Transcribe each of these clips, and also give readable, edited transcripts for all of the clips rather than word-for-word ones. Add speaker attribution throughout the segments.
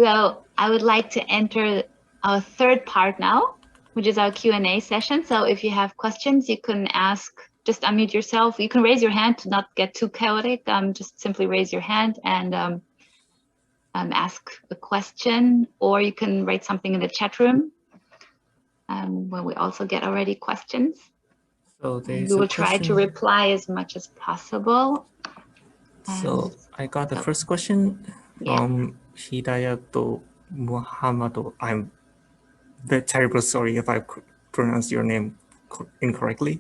Speaker 1: So I would like to enter our third part now, which is our Q&A session. So if you have questions, you can ask, just unmute yourself. You can raise your hand to not get too chaotic. Just simply raise your hand and ask a question, or you can write something in the chat room when we also get already questions.
Speaker 2: So
Speaker 1: we will try to reply as much as possible.
Speaker 2: So I got the first question from Hidayato Muhammado. I'm very terrible sorry if I pronounce your name incorrectly.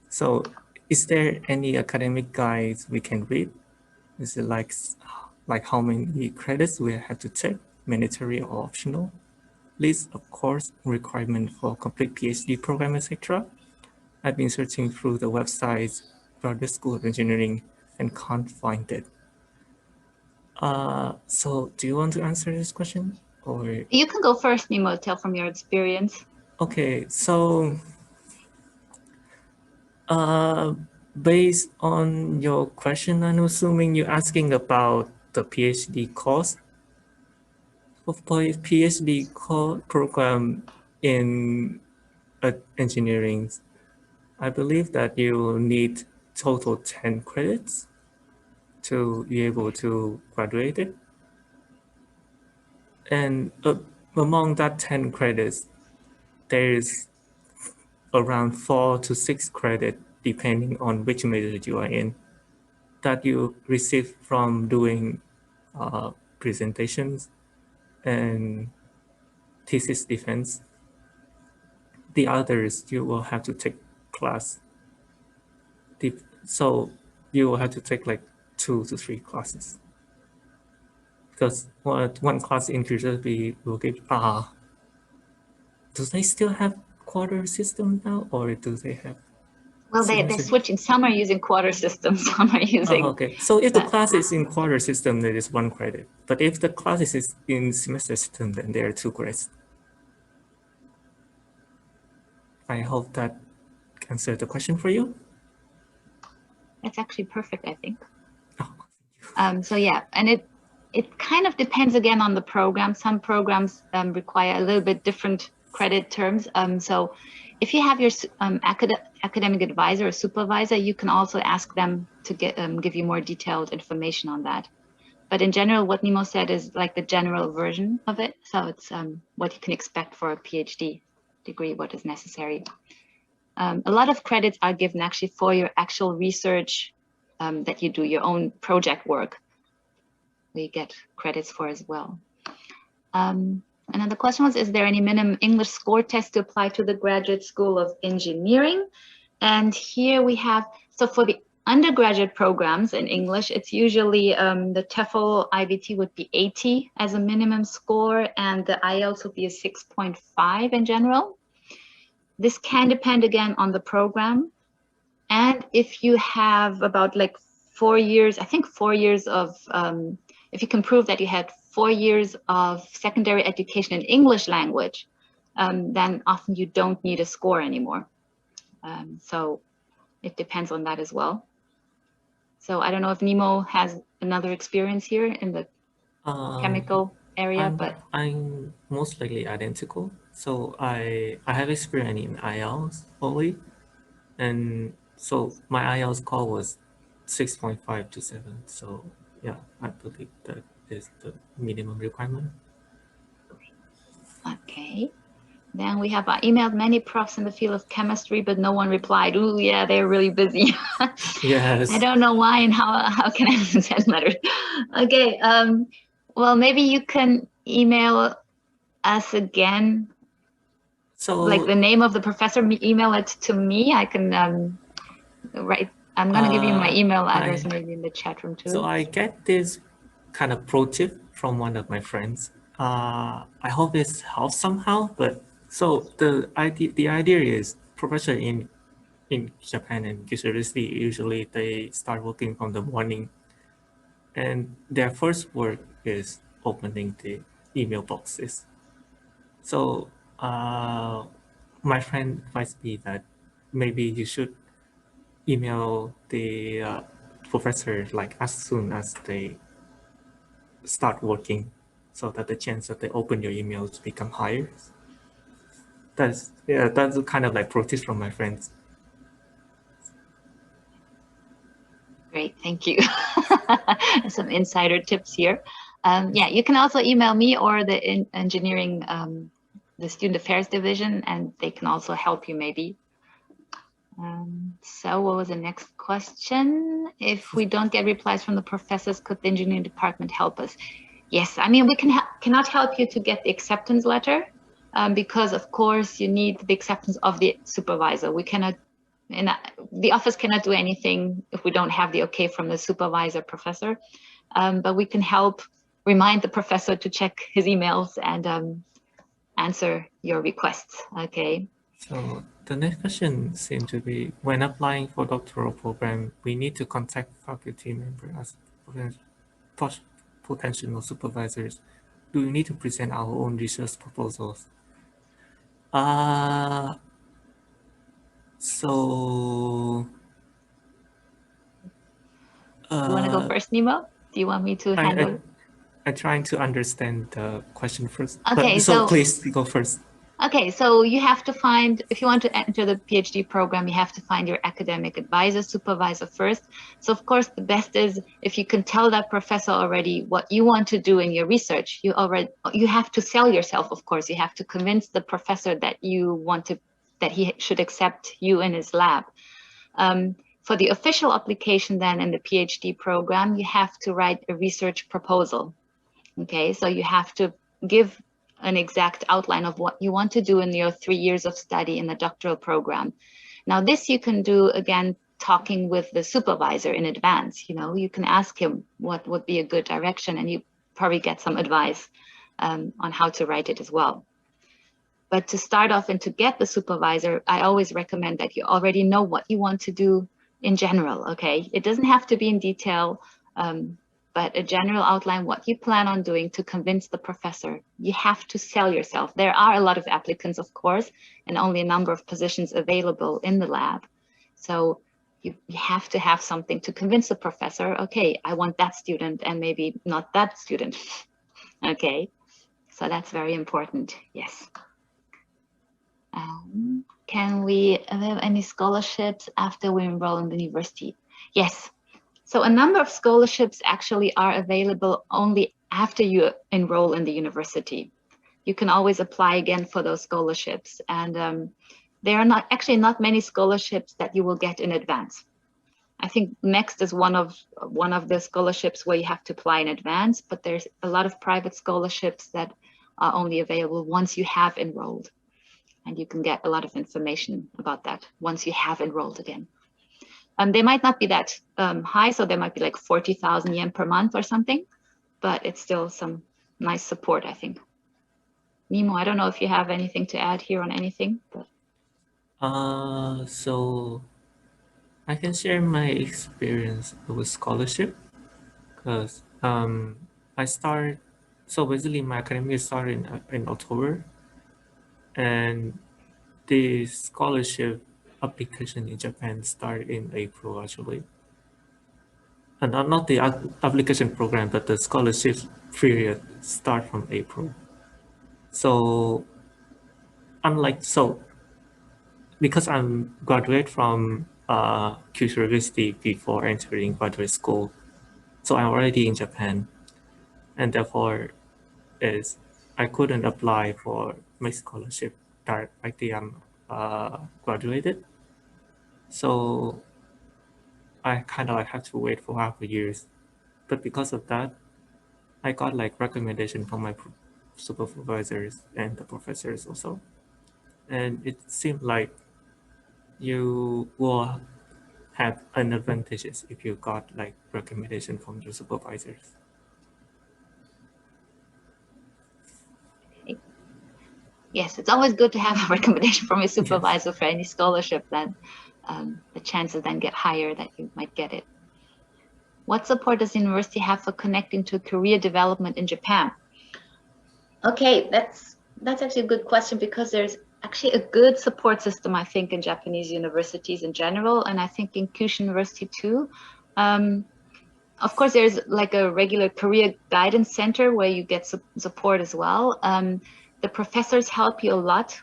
Speaker 2: So is there any academic guides we can read? Is it like how many credits we have to take, mandatory or optional? List of course requirement for complete PhD program, etc. I've been searching through the websites for the School of Engineering and can't find it. So do you want to answer this question? Or
Speaker 1: you can go first, Nimo, tell from your experience.
Speaker 2: Okay, so based on your question, I'm assuming you're asking about the PhD course. For PhD program in engineering, I believe that you need total 10 credits to be able to graduate it. And among that 10 credits, there is around 4 to 6 credits, depending on which major you are in, that you receive from doing presentations and thesis defense. The others, you will have to take class. So you will have to take like 2 to 3 classes. Because one class in Kyushu will give, do they still have quarter system now, or do they have?
Speaker 1: Well, they're switching. Some are using quarter systems, some are using...
Speaker 2: okay, so if the class is in quarter system, there is 1 credit. But if the class is in semester system, then there are 2 credits. I hope that answered the question for you.
Speaker 1: That's actually perfect, I think. So yeah, and it kind of depends again on the program. Some programs require a little bit different credit terms. So if you have your academic advisor or supervisor, you can also ask them to give you more detailed information on that. But in general, what Nimo said is like the general version of it. So it's what you can expect for a PhD degree, what is necessary. A lot of credits are given actually for your actual research that you do, your own project work. We get credits for as well. And then the question was, is there any minimum English score test to apply to the Graduate School of Engineering? And here we have, so for the undergraduate programs in English, it's usually the TOEFL IBT would be 80 as a minimum score, and the IELTS would be a 6.5 in general. This can depend again on the program. And if you have about like 4 years, I think 4 years of, if you can prove that you had 4 years of secondary education in English language, then often you don't need a score anymore. So it depends on that as well. So I don't know if Nimo has another experience here in the chemical area, but
Speaker 2: I'm most likely identical. So I have experience in IELTS only, and so my IELTS score was 6.5 to 7. So yeah, I believe that is the minimum requirement.
Speaker 1: Okay. Then we have emailed many profs in the field of chemistry, but no one replied. Ooh, yeah, they're really busy.
Speaker 2: Yes.
Speaker 1: I don't know why and how can I send letters. Okay. Well, maybe you can email us again. So like the name of the professor, email it to me. I can write. I'm going to give you my email address maybe in the chat room too.
Speaker 2: So I get this kind of pro tip from one of my friends. I hope this helps somehow, but so the idea is professor in Japan and Kyushu University, usually they start working from the morning, and their first work is opening the email boxes. So my friend advised me that maybe you should email the professor like as soon as they start working, so that the chance that they open your emails become higher. That's kind of like protest from my friends.
Speaker 1: Great, thank you. Some insider tips here. Yeah, you can also email me or the engineering, the student affairs division, and they can also help you maybe. So what was the next question? If we don't get replies from the professors, could the engineering department help us? Yes, I mean, we cannot help you to get the acceptance letter because of course you need the acceptance of the supervisor. We cannot, and the office cannot do anything if we don't have the okay from the supervisor professor, but we can help remind the professor to check his emails and answer your requests, okay?
Speaker 2: So the next question seems to be, when applying for doctoral program, we need to contact faculty members as potential supervisors. Do we need to present our own research proposals? So
Speaker 1: You want to go first, Nemo? Do you want me to handle?
Speaker 2: I'm trying to understand the question first.
Speaker 1: Okay,
Speaker 2: so please go first.
Speaker 1: Okay, so you have to find, if you want to enter the PhD program, you have to find your academic advisor, supervisor first. So of course, the best is if you can tell that professor already what you want to do in your research. You have to sell yourself, of course. You have to convince the professor that that he should accept you in his lab. For the official application then in the PhD program, you have to write a research proposal. Okay, so you have to give an exact outline of what you want to do in your 3 years of study in the doctoral program. Now this you can do, again, talking with the supervisor in advance. You can ask him what would be a good direction, and you probably get some advice on how to write it as well. But to start off and to get the supervisor, I always recommend that you already know what you want to do in general, okay? It doesn't have to be in detail, but a general outline, what you plan on doing to convince the professor. You have to sell yourself. There are a lot of applicants, of course, and only a number of positions available in the lab. So you have to have something to convince the professor, okay, I want that student and maybe not that student. Okay, so that's very important, yes. Can we have any scholarships after we enroll in the university? Yes. So a number of scholarships actually are available only after you enroll in the university. You can always apply again for those scholarships. And there are not many scholarships that you will get in advance. I think Next is one of the scholarships where you have to apply in advance, but there's a lot of private scholarships that are only available once you have enrolled. And you can get a lot of information about that once you have enrolled again. They might not be that high, so there might be like 40,000 yen per month or something, but it's still some nice support, I think. Nemo, I don't know if you have anything to add here on anything. But...
Speaker 2: So I can share my experience with scholarship because so basically my academic started in October, and the scholarship application in Japan started in April actually. And not the application program, but the scholarship period start from April. So because I'm graduate from Kyushu University before entering graduate school, so I'm already in Japan, and therefore I couldn't apply for my scholarship directly. I'm graduated, so I kind of have to wait for half a year. But because of that, I got like recommendation from my supervisors and the professors also, and it seemed like you will have an advantages if you got like recommendation from your supervisors.
Speaker 1: Yes, it's always good to have a recommendation from a supervisor for any scholarship. Then the chances then get higher that you might get it. What support does the university have for connecting to career development in Japan? Okay, that's actually a good question, because there's actually a good support system, I think, in Japanese universities in general, and I think in Kyushu University too. of course, there's like a regular career guidance center where you get support as well. The professors help you a lot.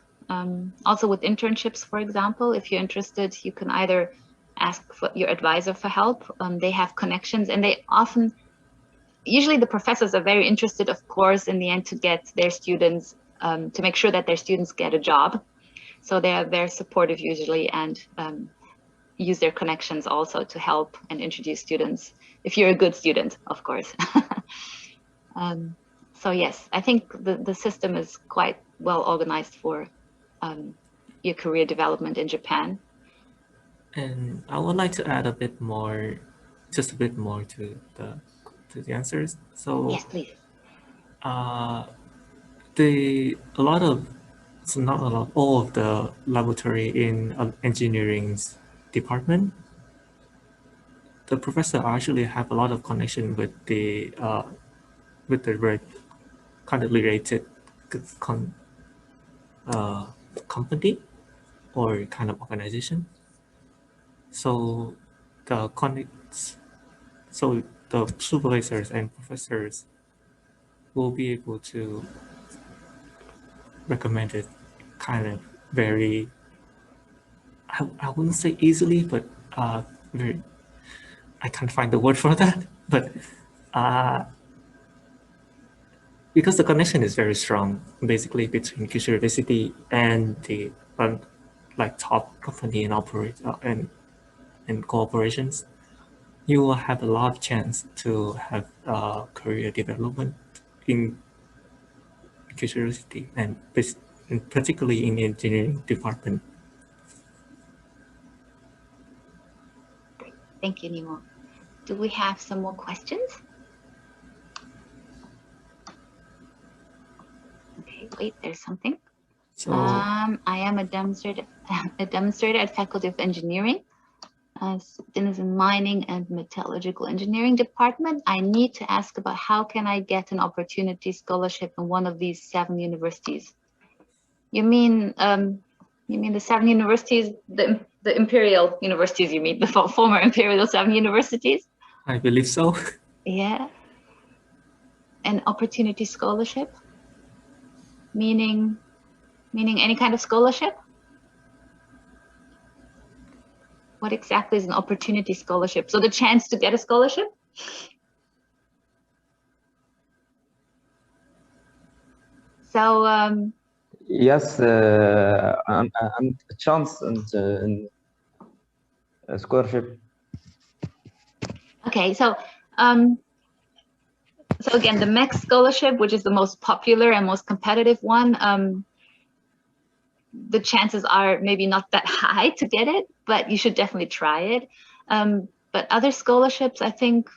Speaker 1: Also with internships, for example, if you're interested, you can either ask for your advisor for help. They have connections, and they often, usually the professors are very interested, of course, in the end to get their students, to make sure that their students get a job. So they are very supportive usually, and use their connections also to help and introduce students, if you're a good student, of course. So yes, I think the system is quite well organized for your career development in Japan.
Speaker 2: And I would like to add a bit more, just a bit more to the answers. So
Speaker 1: yes, please.
Speaker 2: All of the laboratory in engineering's department, the professor actually have a lot of connection with the kind of related company or kind of organization. So the supervisors and professors will be able to recommend it kind of very, I wouldn't say easily, but very, I can't find the word for that, but because the connection is very strong, basically between Kyushu University and the like top company and and cooperations, you will have a lot of chance to have career development in Kyushu University and particularly in the engineering department.
Speaker 1: Great. Thank you, Nemo. Do we have some more questions? Okay, wait, there's something.
Speaker 2: So
Speaker 1: I am a demonstrator at Faculty of Engineering. Students in mining and metallurgical engineering department. I need to ask about how can I get an opportunity scholarship in one of these 7 universities? You mean the 7 universities, the imperial universities? You mean the former imperial 7 universities?
Speaker 2: I believe so.
Speaker 1: Yeah. An opportunity scholarship, meaning any kind of scholarship. What exactly is an opportunity scholarship? So the chance to get a scholarship? So
Speaker 3: yes, and a chance and a scholarship.
Speaker 1: Okay, so again, the Max scholarship, which is the most popular and most competitive one, the chances are maybe not that high to get it, but you should definitely try it. But other scholarships, I think,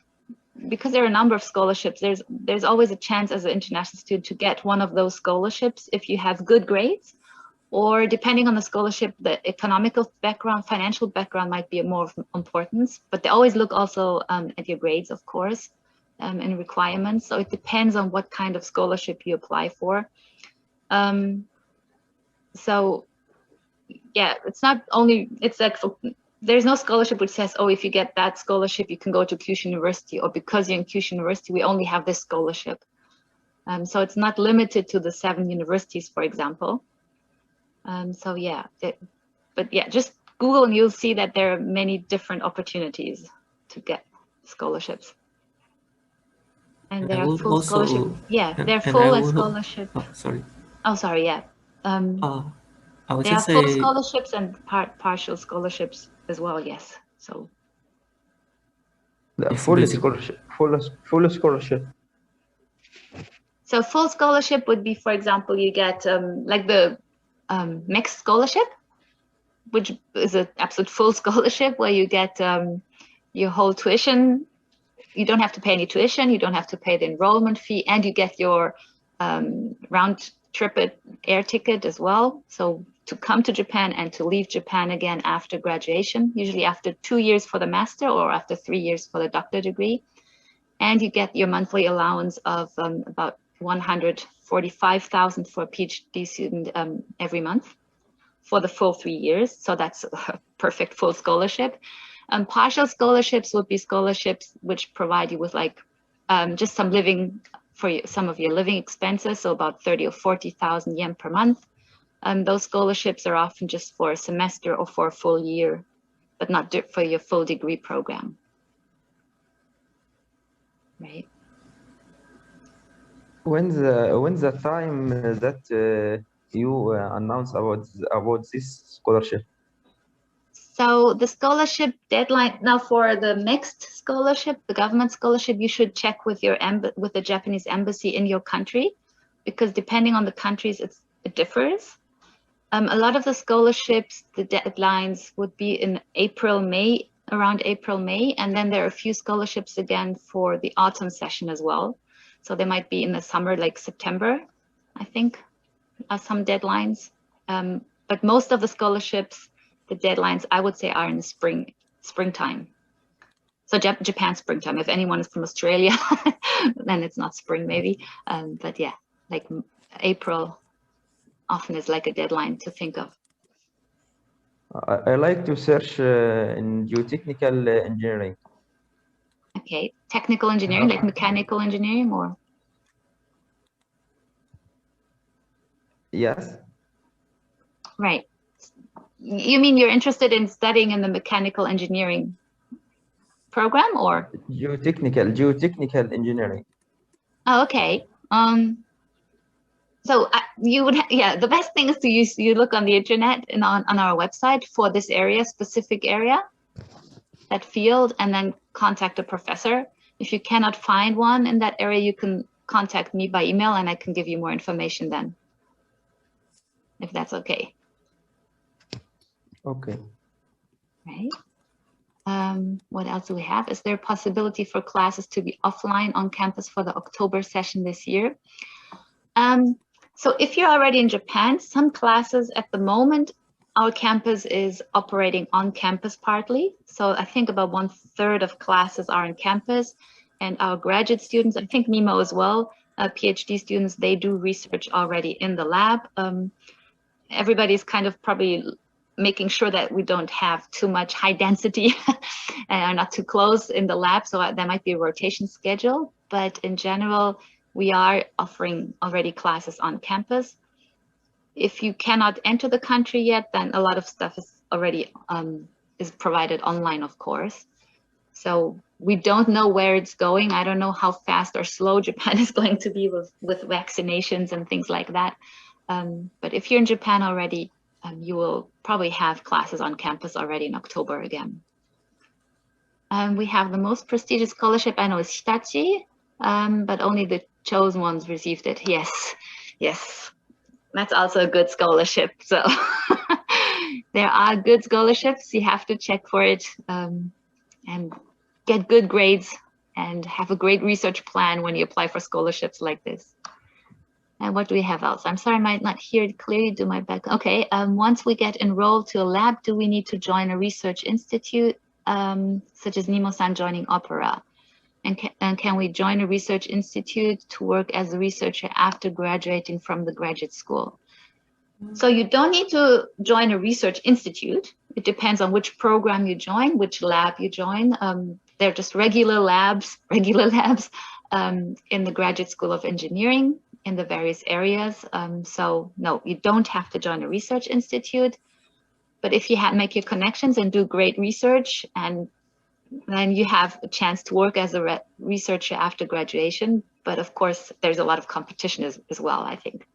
Speaker 1: because there are a number of scholarships, there's always a chance as an international student to get one of those scholarships if you have good grades, or depending on the scholarship, the economical background, financial background might be more of importance, but they always look also at your grades, of course, and requirements. So it depends on what kind of scholarship you apply for. So yeah, it's not only, it's like, there's no scholarship which says, oh, if you get that scholarship, you can go to Kyushu University, or because you're in Kyushu University, we only have this scholarship. So it's not limited to the 7 universities, for example. So yeah, but yeah, just Google and you'll see that there are many different opportunities to get scholarships. And there are full scholarship. Yeah, they're full and scholarship.
Speaker 2: Oh, sorry.
Speaker 1: Oh, sorry, yeah.
Speaker 2: I would
Speaker 1: there
Speaker 2: just
Speaker 1: are
Speaker 2: say
Speaker 1: full scholarships and partial scholarships as well, yes. So
Speaker 3: Full scholarship. Full scholarship.
Speaker 1: So full scholarship would be, for example, you get like the mixed scholarship, which is an absolute full scholarship where you get your whole tuition. You don't have to pay any tuition, you don't have to pay the enrollment fee, and you get your round trip air ticket as well. So to come to Japan and to leave Japan again after graduation, usually after 2 years for the master or after 3 years for the doctor degree. And you get your monthly allowance of about 145,000 for a PhD student every month for the full 3 years. So that's a perfect full scholarship. Partial scholarships would be scholarships which provide you with like just some living for some of your living expenses, so about 30 or 40,000 yen per month. Those scholarships are often just for a semester or for a full year, but not for your full degree program. Right.
Speaker 3: When's the time that you announce about this scholarship?
Speaker 1: So the scholarship deadline now for the mixed scholarship, the government scholarship, you should check with your with the Japanese embassy in your country, because depending on the countries, it differs. A lot of the scholarships, the deadlines would be in April, May, around April, May, and then there are a few scholarships again for the autumn session as well. So they might be in the summer, like September, I think, some deadlines. But most of the scholarships, the deadlines, I would say, are in the springtime. So Japan springtime. If anyone is from Australia, then it's not spring maybe. But yeah, like April often is like a deadline to think of.
Speaker 3: I like to search in geotechnical engineering.
Speaker 1: Okay, technical engineering, like mechanical engineering, or?
Speaker 3: Yes.
Speaker 1: Right. You mean you're interested in studying in the mechanical engineering program, or?
Speaker 3: Geotechnical engineering.
Speaker 1: Oh, okay. So you would, yeah, the best thing is to you look on the internet and on our website for this area, specific area, that field, and then contact a professor. If you cannot find one in that area, you can contact me by email and I can give you more information then, if that's okay.
Speaker 3: Okay.
Speaker 1: Right. What else do we have? Is there a possibility for classes to be offline on campus for the October session this year? So if you're already in Japan, some classes at the moment, our campus is operating on campus partly. So I think about 1/3 of classes are on campus, and our graduate students, I think Nemo as well, PhD students, they do research already in the lab. Everybody's kind of probably making sure that we don't have too much high density and not too close in the lab. So there might be a rotation schedule, but in general, we are offering already classes on campus. If you cannot enter the country yet, then a lot of stuff is already is provided online, of course. So we don't know where it's going. I don't know how fast or slow Japan is going to be with vaccinations and things like that. But if you're in Japan already, you will probably have classes on campus already in October again. We have the most prestigious scholarship I know is Hitachi, but only the chosen ones received it. Yes, yes, that's also a good scholarship. So there are good scholarships. You have to check for it and get good grades and have a great research plan when you apply for scholarships like this. And what do we have else? I'm sorry, I might not hear it clearly. Do my back. Okay. Once we get enrolled to a lab, do we need to join a research institute, such as Nemo-san joining Opera? And can we join a research institute to work as a researcher after graduating from the graduate school? So you don't need to join a research institute. It depends on which program you join, which lab you join. They're just regular labs in the Graduate School of Engineering in the various areas. So no, you don't have to join a research institute. But if you make your connections and do great research, and then you have a chance to work as a researcher after graduation. But of course, there's a lot of competition as well, I think.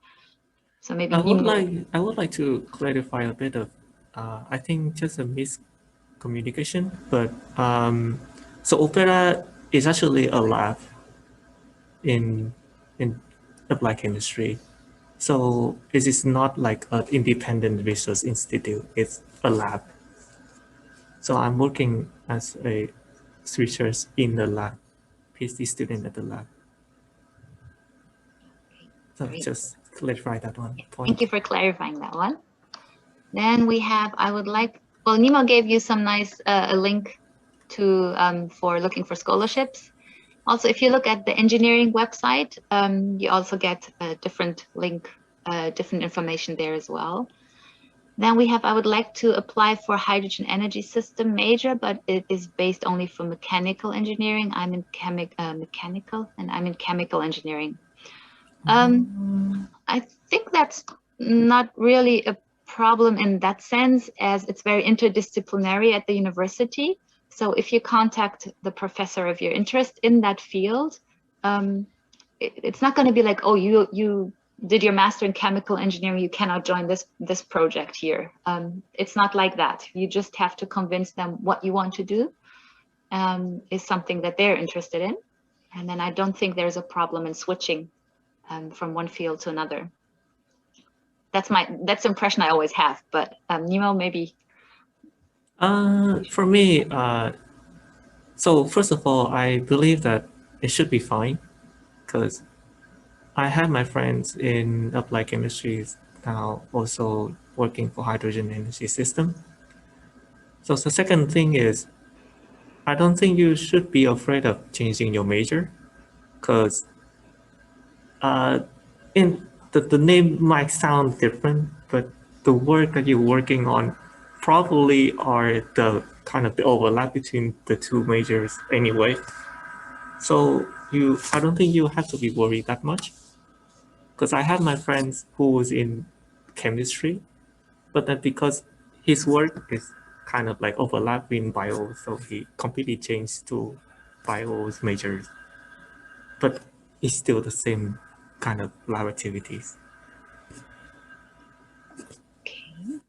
Speaker 1: So maybe
Speaker 2: I would like to clarify a bit of, I think just a miscommunication. But so Opera is actually a lab in applied chemistry. So it is not like an independent research institute. It's a lab. So I'm working as a researcher in the lab, PhD student at the lab. So
Speaker 1: Great.
Speaker 2: just clarify that one point.
Speaker 1: Thank you for clarifying that one. Then we have, well, Nemo gave you some nice a link to for looking for scholarships. Also, if you look at the engineering website, you also get a different link, different information there as well. Then we have, I would like to apply for hydrogen energy system major, but it is based only for mechanical engineering. I'm in mechanical, and I'm in chemical engineering. I think that's not really a problem in that sense, as it's very interdisciplinary at the university. So if you contact the professor of your interest in that field, it's not going to be like, oh, you did your master in chemical engineering, you cannot join this project here. It's not like that. You just have to convince them what you want to do is something that they're interested in. And then I don't think there's a problem in switching from one field to another. That's the impression I always have, but Nemo, maybe.
Speaker 2: For me, so first of all, I believe that it should be fine, because I have my friends in applied chemistry now also working for hydrogen energy system. So the second thing is, I don't think you should be afraid of changing your major, because in the name might sound different, but the work that you're working on probably are the kind of the overlap between the two majors anyway. So I don't think you have to be worried that much, because I have my friends who was in chemistry, but then because his work is kind of like overlapping bio, so he completely changed to bio's majors, but it's still the same kind of lab activities.
Speaker 1: Okay,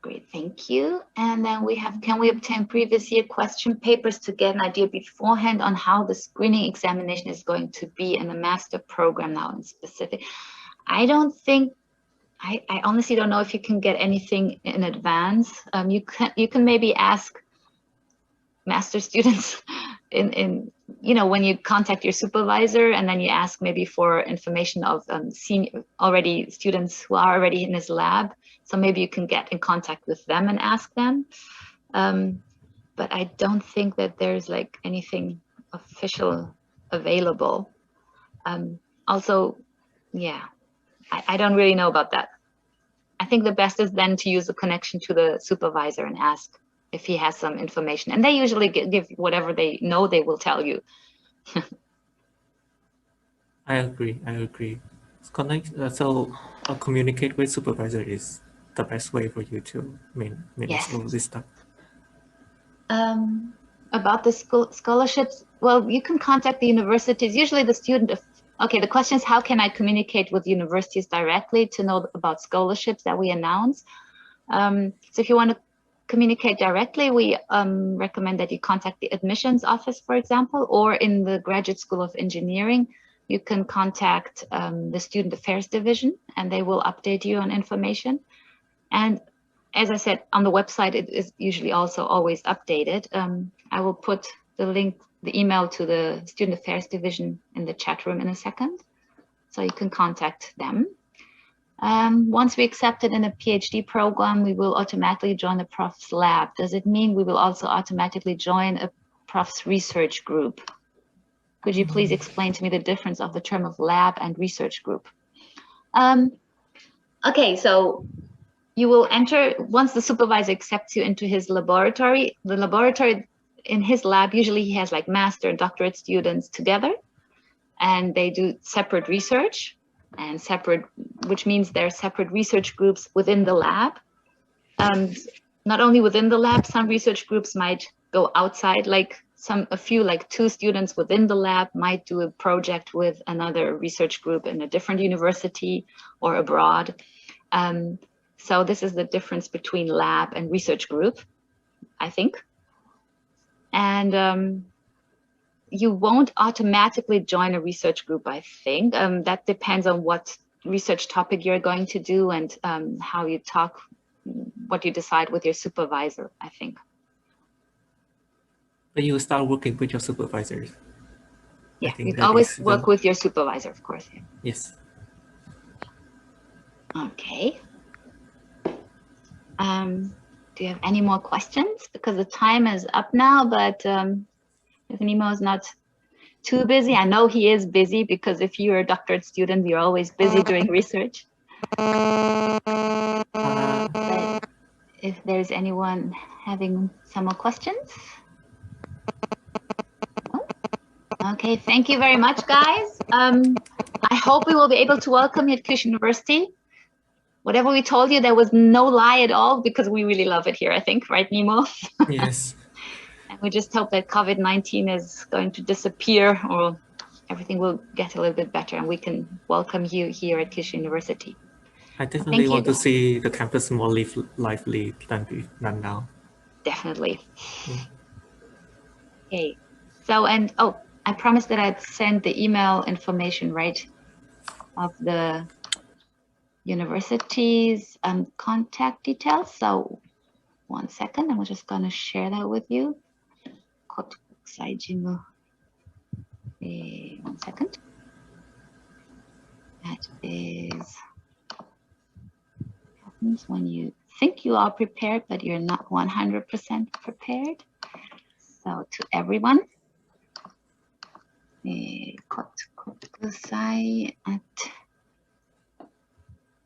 Speaker 1: great, thank you. And then we have, can we obtain previous year question papers to get an idea beforehand on how the screening examination is going to be in the master program now in specific? I don't think, I honestly don't know if you can get anything in advance. You can maybe ask master students in when you contact your supervisor, and then you ask maybe for information of senior students who are already in his lab. So maybe you can get in contact with them and ask them. But I don't think that there's like anything official available. Also, yeah, I don't really know about that. I think the best is then to use a connection to the supervisor and ask if he has some information. And they usually give whatever they know, they will tell you.
Speaker 2: I agree. So communicate with supervisor is the best way for you to manage all this stuff.
Speaker 1: About the scholarships, well, you can contact the universities. Usually the student, okay, the question is, how can I communicate with universities directly to know about scholarships that we announce? So if you want to communicate directly, we recommend that you contact the admissions office, for example, or in the Graduate School of Engineering, you can contact the Student Affairs Division, and they will update you on information. And as I said, on the website, it is usually also always updated. I will put the link, the email to the Student Affairs Division in the chat room in a second, so you can contact them. Once we accepted in a PhD program, we will automatically join the prof's lab. Does it mean we will also automatically join a prof's research group? Could you please explain to me the difference of the term of lab and research group? Okay, so you will enter, once the supervisor accepts you into his laboratory, the laboratory in his lab, usually he has like master and doctorate students together, and they do separate research, and separate, which means there are separate research groups within the lab. Not only within the lab, some research groups might go outside, like a few, like 2 students within the lab might do a project with another research group in a different university or abroad. So this is the difference between lab and research group, I think. And you won't automatically join a research group, I think. That depends on what research topic you're going to do and how you talk, what you decide with your supervisor, I think.
Speaker 2: But you start working with your supervisors.
Speaker 1: Yeah, you always work with your supervisor, of course. Yeah.
Speaker 2: Yes.
Speaker 1: Okay. Do you have any more questions? Because the time is up now, but if Nemo is not too busy, I know he is busy, because if you're a doctorate student, you're always busy doing research. if there's anyone having some more questions. No? Okay, thank you very much, guys. I hope we will be able to welcome you at Kyushu University. Whatever we told you, there was no lie at all, because we really love it here, I think, right, Nemo?
Speaker 2: Yes.
Speaker 1: And we just hope that COVID-19 is going to disappear, or everything will get a little bit better, and we can welcome you here at Kyushu University.
Speaker 2: I definitely want to see the campus more lively than now.
Speaker 1: Definitely.
Speaker 2: Yeah.
Speaker 1: Okay. So, and oh, I promised that I'd send the email information, right, of the university's contact details. So 1 second, I'm just going to share that with you. 1 second. That is happens when you think you are prepared, but you're not 100% prepared. So to everyone, kotokusai at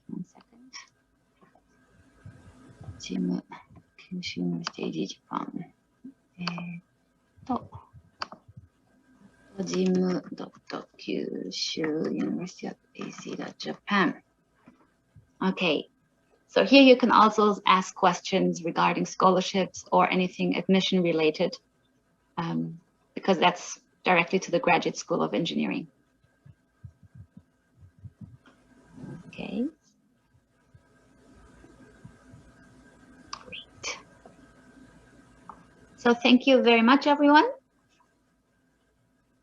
Speaker 1: 1 second. Jim Kyushu University Japan. Jim.Kyushu.University.ac.Japan. Okay, so here you can also ask questions regarding scholarships or anything admission related, because that's directly to the Graduate School of Engineering. Okay. Great. So thank you very much, everyone.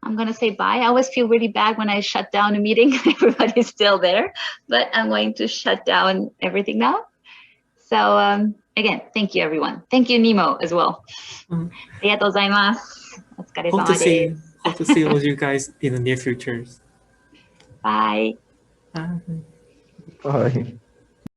Speaker 1: I'm going to say bye. I always feel really bad when I shut down a meeting. Everybody's still there, but I'm going to shut down everything now. So again, thank you, everyone. Thank you, Nemo, as well. Hope
Speaker 2: to see all you guys in the near future.
Speaker 1: Bye.
Speaker 2: Bye.
Speaker 3: Bye.